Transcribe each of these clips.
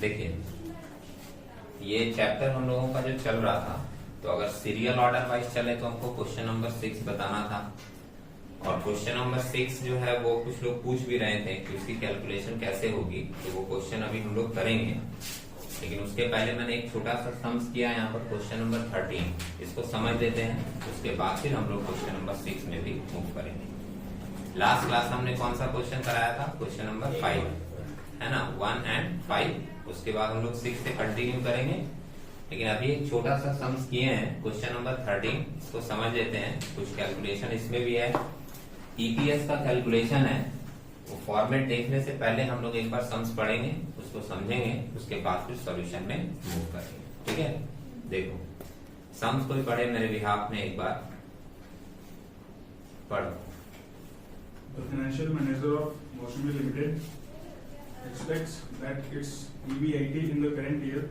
देखिए, ये चैप्टर हम लोगों का जो चल रहा था, तो अगर सीरियल ऑर्डर वाइज चले तो हमको क्वेश्चन नंबर 6 बताना था। और क्वेश्चन नंबर 6 जो है वो कुछ लोग पूछ भी रहे थे कि उसकी कैलकुलेशन कैसे होगी, तो वो क्वेश्चन अभी हम लोग करेंगे। लेकिन उसके पहले मैंने एक छोटा सा सम्स किया यहाँ पर, क्वेश्चन नंबर 13, इसको समझ लेते हैं। उसके बाद फिर हम लोग क्वेश्चन नंबर 6 में भी मूव करेंगे। लास्ट क्लास हमने कौन सा क्वेश्चन कराया था? क्वेश्चन नंबर 5 है ना, 1 and 5। उसके बाद हम लोग 6 से कंटिन्यू करेंगे। लेकिन अभी एक छोटा सा सम्स किए हैं, क्वेश्चन नंबर 13, इसको समझ लेते हैं। कुछ कैलकुलेशन इसमें भी है, ईपीएस का कैलकुलेशन है। वो फॉर्मेट देखने से पहले हम लोग एक बार सम्स पढ़ेंगे, उसको समझेंगे, उसके बाद फिर सॉल्यूशन में मूव करेंगे। ठीक है, देखो सम्स कोई पढ़े मेरे बिहाफ में, एक बार पढ़ो। The financial manager of Mosumi Limited expects that its EBIT in the current year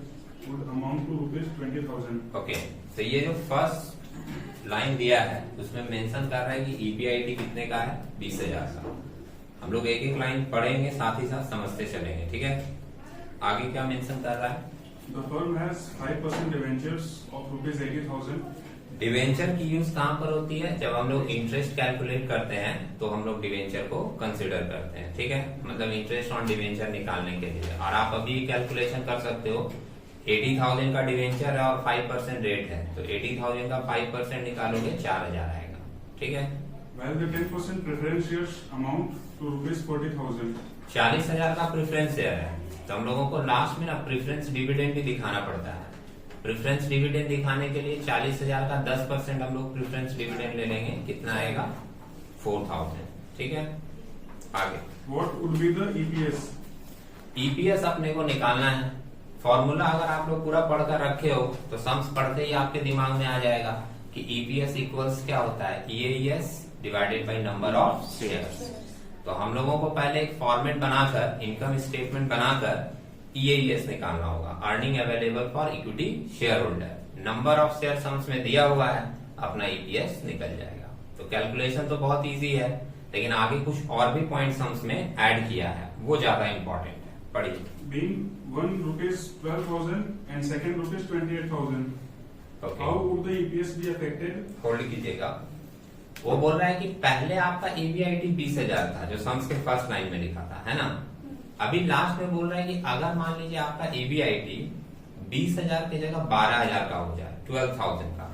would amount to ₹20,000. Okay, तो ये जो फर्स्ट लाइन दिया है उसमें मेंशन कर रहा है कि ईपीआईटी कितने का है? 20,000 का। हम लोग एक एक लाइन पढ़ेंगे, साथ ही साथ समझते चलेंगे। ठीक है, आगे क्या मेंशन कर रहा है? The firm has 5% debentures of ₹80,000. Debenture की यूज कहाँ पर होती है? जब हम लोग इंटरेस्ट कैलकुलेट करते हैं तो हम लोग डिवेंचर को कंसिडर करते हैं। ठीक है, मतलब इंटरेस्ट ऑन डिवेंचर निकालने के लिए। और आप अभी कैलकुलेशन कर सकते हो, 80,000 का डिवेंचर है और 5% रेट है, तो 80,000 का 5% निकालोगे 4,000 आएगा। ठीक है, While the 10% preference shares amount to ₹40,000. 40,000 का प्रेफरेंस शेयर है, तो हम लोगों को लास्ट में ना प्रेफरेंस डिविडेंड भी दिखाना पड़ता है। प्रेफरेंस डिविडेंड दिखाने के लिए 40,000 का 10% हम लोग प्रेफरेंस डिविडेंड ले लेंगे, कितना आएगा? 4,000। ठीक है, आगे What would be the EPS? EPS अपने को निकालना है। फॉर्मूला अगर आप लोग पूरा पढ़कर रखे हो तो सम्स पढ़ते ही आपके दिमाग में आ जाएगा कि ईपीएस इक्वल्स क्या होता है? EAES divided by number of shares. तो हम लोगों को पहले एक फॉर्मेट बनाकर, इनकम स्टेटमेंट बनाकर ईएईएस निकालना होगा, earning available for equity share holder. Number of share sums में दिया हुआ है, अपना ईपीएस निकल जाएगा। तो कैलकुलेशन तो बहुत इजी है, लेकिन आगे कुछ और भी पॉइंट सम्स में ऐड किया है, वो ज्यादा इंपॉर्टेंट है। पढ़िए। Being one ₹12,000 and second ₹28,000. Okay. How would the EPS be affected? Hold कीजिएगा। वो बोल रहा है कि पहले आपका ईबीआईटी 20,000 था, जो सम्स के फर्स्ट लाइन में लिखा था, है ना। अभी लास्ट में बोल रहा है कि अगर मान लीजिए आपका ईबीआईटी 20,000 की जगह 12,000 का हो जाए, 12,000 का,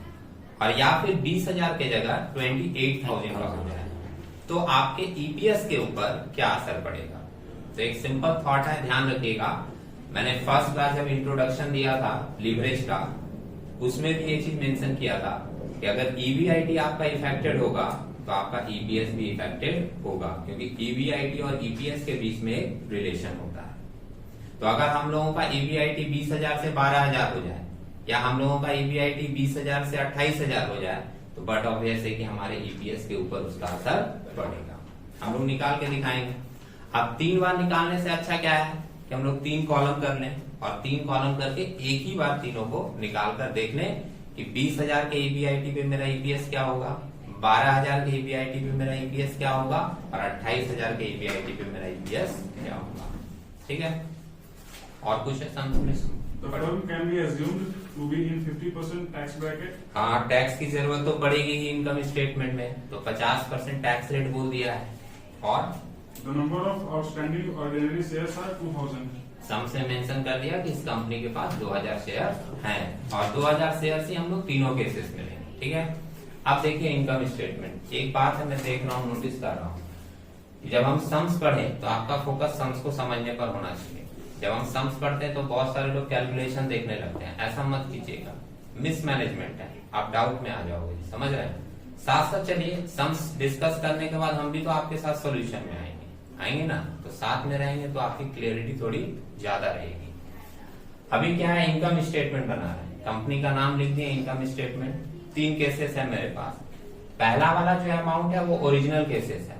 और या फिर 20,000 की जगह 28,000 का हो जाए, तो आपके ईपीएस के ऊपर क्या असर पड़ेगा? तो एक सिंपल थॉट है, ध्यान रखिएगा। मैंने फर्स्ट क्लास जब इंट्रोडक्शन दिया था लीवरेज का, उसमें भी ये चीज मेंशन किया था कि अगर ईबीआईटी आपका इफेक्टेड होगा तो आपका ईपीएस भी इफेक्टेड होगा, क्योंकि ईबीआईटी और ईपीएस के बीच में एक रिलेशन होता है। तो अगर हम लोगों का ईबीआईटी 20,000 से 12,000 हो जाए, या हम लोगों का ईबीआईटी 20,000 से 28,000 हो जाए, तो बट ऑब्वियस है कि हमारे ईपीएस के ऊपर उसका असर पड़ेगा। हम लोग निकाल के दिखाएंगे। अब 3 बार निकालने से अच्छा क्या है कि हम लोग 3 कॉलम कर लें, और 3 कॉलम करके एक ही बार तीनों को निकाल कर देख लें कि 20,000 के ईबीआईटी पे मेरा ईपीएस क्या होगा, 12,000 के ईबीआईटी पे मेरा ईपीएस क्या होगा, और 28,000 के ईबीआईटी पे मेरा ईपीएस क्या होगा। ठीक है, और कुछ है sums? The firm can be assumed to be in 50% tax bracket. हाँ, टैक्स की जरूरत तो पड़ेगी ही इनकम स्टेटमेंट में, तो 50% टैक्स रेट बोल दिया है। और The number of outstanding ordinary shares are 2,000. सम से मेंशन कर दिया कि इस कंपनी के पास 2,000 शेयर हैं, और 2,000 शेयर से हम लोग तीनों केसेस में लेंगे। ठीक है, अब देखिए इनकम स्टेटमेंट। एक बात है, मैं देख रहा हूँ, नोटिस कर रहा हूँ, जब हम सम्स पढ़े तो आपका फोकस सम्स को समझने पर होना चाहिए। जब हम सम्स पढ़ते हैं तो बहुत सारे लोग कैलकुलेशन देखने लगते हैं, ऐसा मत कीजिएगा, मिसमैनेजमेंट है, आप डाउट में आ जाओगे। समझ रहे हैं? साथ साथ चलिए, सम्स डिस्कस करने के बाद हम भी तो आपके साथ सोल्यूशन में आएंगे ना, तो साथ में रहेंगे तो आपकी क्लियरिटी थोड़ी ज्यादा रहेगी। अभी क्या है, इनकम स्टेटमेंट बना रहे हैं, कंपनी का नाम लिख दिए, इनकम स्टेटमेंट। 3 केसेस है मेरे पास। पहला वाला जो अमाउंट है वो ओरिजिनल केसेस है,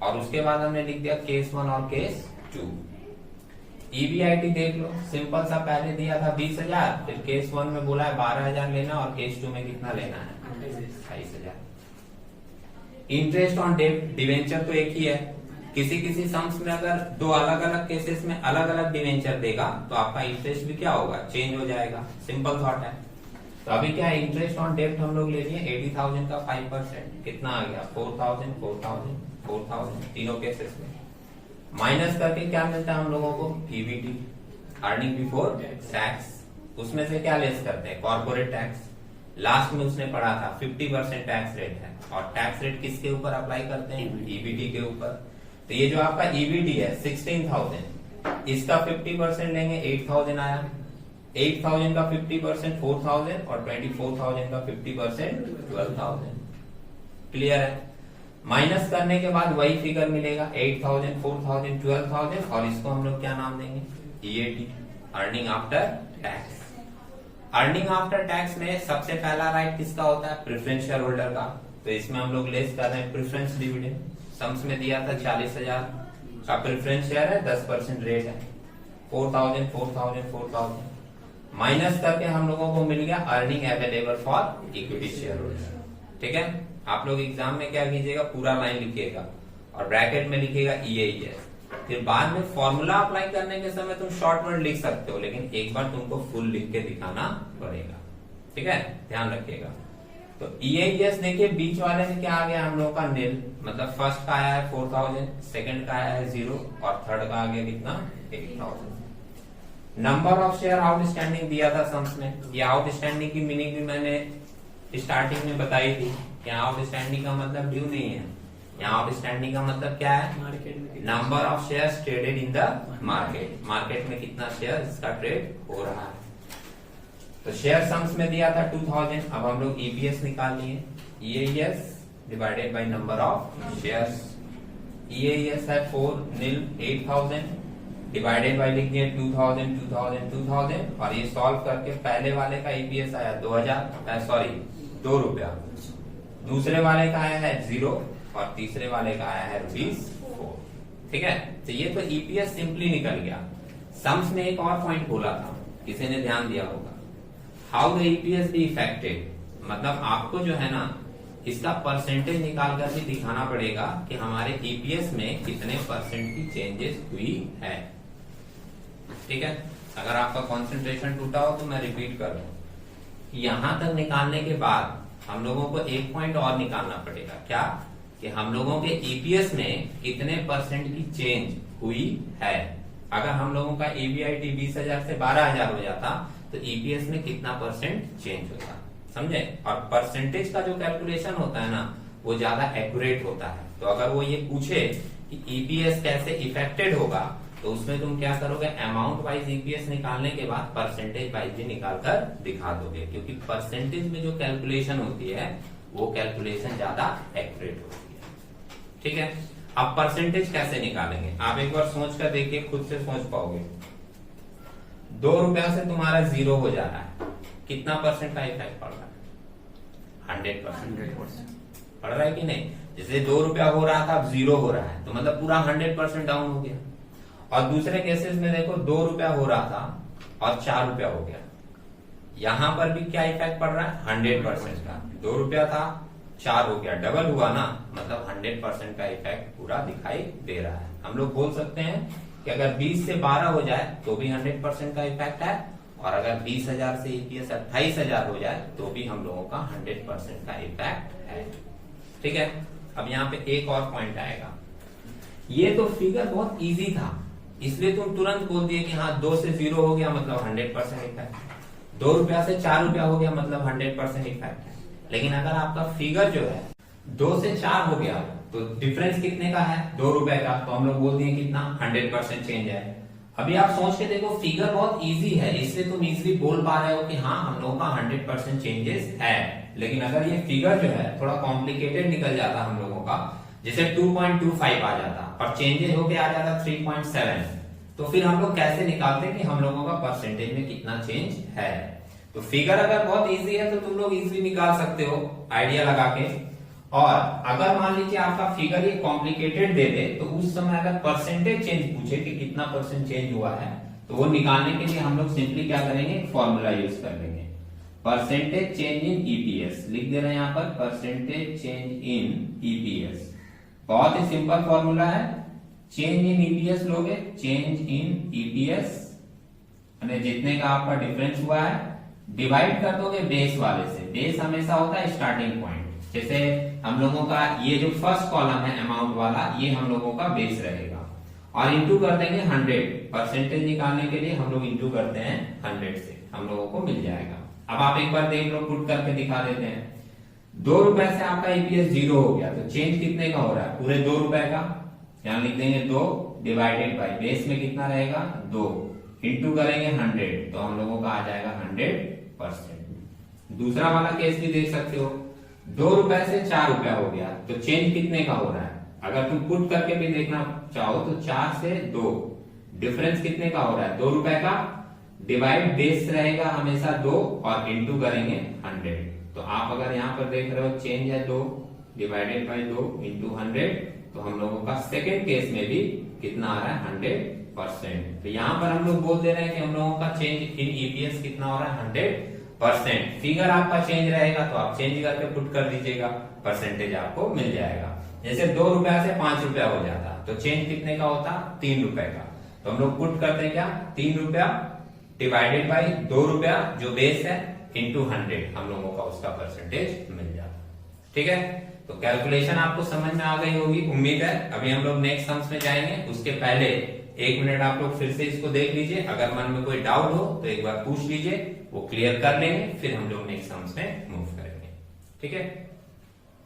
और उसके बाद हमने लिख दिया केस 1 और केस 2। ईबीआईटी देख लो, सिंपल सा, पहले दिया था 20,000, फिर केस 1 में बोला है 12,000 लेना, और केस 2 में कितना लेना है? 28,000। इंटरेस्ट ऑन डेट डिवेंचर तो एक ही है, किसी किसी सम्स में अगर दो अलग अलग केसेस में अलग अलग डिवेंचर देगा तो आपका इंटरेस्ट भी क्या होगा, चेंज हो जाएगा। सिंपल थॉट है। तो अभी क्या है, इंटरेस्ट ऑन डेब्ट हम लोग ले लिए 80,000 का 5%, कितना आ गया 4,000 4,000 4,000 तीनों केसेस में। माइनस करके क्या मिलता है हम लोगों को, ईबीटी, अर्निंग बिफोर टैक्स। उसमें से क्या लेस करते हैं, कॉर्पोरेट टैक्स। लास्ट में उसने पढ़ा था 50% टैक्स रेट है, और टैक्स रेट किसके ऊपर अप्लाई करते हैं, ईबीटी के ऊपर। तो ये जो आपका ईबीटी है 16,000, इसका 50% लेंगे 8,000 आया। 8,000 का 50% 4,000 और 24,000 का 50% 12,000। क्लियर है। माइनस करने के बाद वही फिगर मिलेगा 8,000 4,000 12,000, और इसको हम लोग क्या नाम देंगे, EAT, earning after tax. Earning after tax में सबसे पहला राइट किसका होता है, प्रेफरेंस शेयर होल्डर का। तो इसमें हम लोग लेस कर रहे हैं प्रेफरेंस डिविडेंड। सम्स में दिया था 40,000 का प्रेफरेंस शेयर है, 10% रेट है, 4,000 4,000 4,000 माइनस करके हम लोगों को मिल गया earning available for equity share holder. ठीक है। आप लोग एग्जाम में क्या कीजिएगा, पूरा लाइन लिखिएगा और ब्रैकेट में लिखिएगा ईएईएस। फिर बाद में फॉर्मूला अप्लाई करने के समय तुम शॉर्ट वर्ड लिख सकते हो, लेकिन एक बार तुमको फुल लिख के दिखाना पड़ेगा। ठीक है, ध्यान रखिएगा। तो ईएईएस देखिए बीच वाले में क्या आ गया हम लोगों का नील, मतलब फर्स्ट का आया है 4,000, सेकंड का आया है 0 और थर्ड का आ गया कितना 8,000। नंबर ऑफ शेयर आउटस्टैंडिंग दिया था सम्स में। ये आउटस्टैंडिंग की मीनिंग भी मैंने स्टार्टिंग में बताई थी। यहाँ आउटस्टैंडिंग का मतलब ड्यू नहीं है, यहाँ आउटस्टैंडिंग का मतलब क्या है, मार्केट में number of shares traded in the market. Market में कितना शेयर इसका ट्रेड हो रहा है। तो शेयर सम्स में दिया था 2,000, अब हम लोग ईपीएस निकाल लिए, EAES divided by number of shares. EAES है 4 नील 8,000 डिवाइडेड बाय लिख दिए 2,000 2,000 2,000, और ये सॉल्व करके पहले वाले का ईपीएस आया 2 रुपया, दूसरे वाले का आया है 0 और तीसरे वाले का आया है ₹4। ठीक है। तो ये तो ईपीएस सिंपली निकल गया। सम्स में एक और पॉइंट बोला था, किसी ने ध्यान दिया होगा, how the EPS be affected, मतलब आपको जो है ना इसका परसेंटेज निकाल कर भी दिखाना पड़ेगा कि हमारे ईपीएस में कितने परसेंट की चेंजेस हुई है। ठीक है। अगर आपका कंसंट्रेशन टूटा हो तो मैं रिपीट कर रहा हूं। यहां तक निकालने के बाद हम लोगों को एक पॉइंट और निकालना पड़ेगा, क्या, कि हम लोगों के ईपीएस में कितने परसेंट की चेंज हुई है। अगर हम लोगों का ईबीआईटी 20,000 से 12,000 हो जाता तो ईपीएस में कितना परसेंट चेंज होता, समझे। और परसेंटेज का जो कैलकुलेशन होता है ना वो ज्यादा एक्यूरेट होता है। तो अगर वो ये पूछे कि ईपीएस कैसे इफेक्टेड होगा तो उसमें तुम क्या करोगे, अमाउंट वाइज ईपीएस निकालने के बाद परसेंटेज वाइज भी निकाल कर दिखा दोगे, क्योंकि परसेंटेज में जो कैलकुलेशन होती है वो कैलकुलेशन ज्यादा एक्यूरेट होती है। ठीक है। अब परसेंटेज कैसे निकालेंगे, आप एक बार सोच कर देखिए, खुद से सोच पाओगे। 2 रुपया से तुम्हारा 0 हो जा रहा है, कितना परसेंट का इफेक्ट पड़ रहा है, 100% पड़ रहा है कि नहीं। जैसे 2 रुपया हो रहा था अब 0 हो रहा है, तो मतलब पूरा 100% डाउन हो गया। और दूसरे केसेस में देखो 2 रुपया हो रहा था और 4 रुपया हो गया, यहां पर भी क्या इफेक्ट पड़ रहा है, 100% का। 2 रुपया था 4 हो गया, डबल हुआ ना, मतलब 100% का इफेक्ट पूरा दिखाई दे रहा है। हम लोग बोल सकते हैं कि अगर 20 से 12 हो जाए तो भी 100% का इफेक्ट है, और अगर 20,000 से ईपीएस 28,000 हो जाए तो भी हम लोगों का 100% का इफेक्ट है। ठीक है। अब यहाँ पे एक और पॉइंट आएगा, ये तो फिगर बहुत इजी था इसलिए तुम तुरंत बोल दिए कि हाँ 2 से 0 हो गया मतलब 100% इफेक्ट, 2 रुपया से 4 रुपया हो गया मतलब 100% इफेक्ट है। लेकिन अगर आपका फिगर जो है 2 से 4 हो गया तो डिफरेंस कितने का है, 2 रुपए का, तो हम लोग बोल दिए कितना 100% चेंज है। अभी आप सोच के देखो, फिगर बहुत इजी है इसलिए तुम इजीली बोल पा रहे हो कि हाँ हम लोगों का 100% चेंजेस है। लेकिन अगर ये फिगर जो है थोड़ा कॉम्प्लिकेटेड निकल जाता हम लोगों का, जैसे 2.25 आ जाता और चेंजेस होके आ जाता 3.7, तो फिर हम लोग कैसे निकालते कि हम लोगों का परसेंटेज में कितना चेंज है। तो फिगर अगर बहुत इजी है तो तुम लोग इजीली निकाल सकते हो आइडिया लगा के। और अगर मान लीजिए आपका फिगर ये कॉम्प्लिकेटेड दे दे तो उस समय अगर परसेंटेज चेंज पूछे कि कितना परसेंट चेंज हुआ है तो वो निकालने के लिए हम लोग सिंपली क्या करेंगे, फॉर्मूला यूज कर लेंगे, परसेंटेज चेंज इन ईपीएस लिख दे रहे हैं यहाँ पर, परसेंटेज चेंज इन ईपीएस। बहुत ही सिंपल फॉर्मूला है, चेंज इन ईपीएस लोगे, चेंज इन ईपीएस जितने का आपका डिफरेंस हुआ है डिवाइड कर दोगे बेस वाले से। बेस हमेशा होता है स्टार्टिंग पॉइंट। जैसे हम लोगों का ये जो फर्स्ट कॉलम है अमाउंट वाला, ये हम लोगों का बेस रहेगा और इंटू कर देंगे 100। परसेंटेज निकालने के लिए हम लोग इंटू करते हैं 100 से, हम लोगों को मिल जाएगा। अब आप एक बार देख लो, पुट करके दिखा देते हैं। 2 रुपए से आपका ईपीएस 0 हो गया, तो चेंज कितने का हो रहा है? पूरे 2 रुपए का। यहां लिख देंगे 2 डिवाइडेड बाई बेस में कितना रहेगा 2, इंटू करेंगे 100, तो हम लोगों का आ जाएगा 100%। दूसरा वाला केस भी देख सकते हो, 2 रुपए से 4 रुपया हो गया, तो चेंज कितने का हो रहा है? अगर तुम पुट करके भी देखना चाहो तो 4 से 2, डिफरेंस कितने का हो रहा है? 2 रुपए का। डिवाइड बेस रहेगा हमेशा 2 और इंटू करेंगे 100। तो आप अगर यहाँ पर देख रहे हो चेंज है 2 डिवाइडेड बाई 2 इंटू 100, तो हम लोगों का सेकेंड केस में भी कितना आ रहा है? 100%। तो यहाँ पर हम लोग बोल दे रहे हैं कि हम लोगों का चेंज इन ईपीएस कितना हो रहा है? 100%। फिगर आपका चेंज रहेगा तो आप चेंज करके पुट कर दीजिएगा, परसेंटेज आपको मिल जाएगा। जैसे 2 रुपया से 5 रुपया हो जाता तो चेंज कितने का होता? 3 रुपए का। तो हम लोग पुट करते हैं क्या? 3 रुपया डिवाइडेड बाई 2 रुपया जो बेस है इंटू 100, हम लोगों का उसका परसेंटेज मिल जाता। ठीक है, तो कैलकुलेशन आपको समझ में आ गई होगी उम्मीद है। अभी हम लोग नेक्स्ट सम्स में जाएंगे, उसके पहले 1 मिनट आप लोग फिर से इसको देख लीजिए। अगर मन में कोई डाउट हो तो एक बार पूछ लीजिए, वो क्लियर कर लेंगे, फिर हम लोग नेक्स्ट सम्स में मूव करेंगे। ठीक है।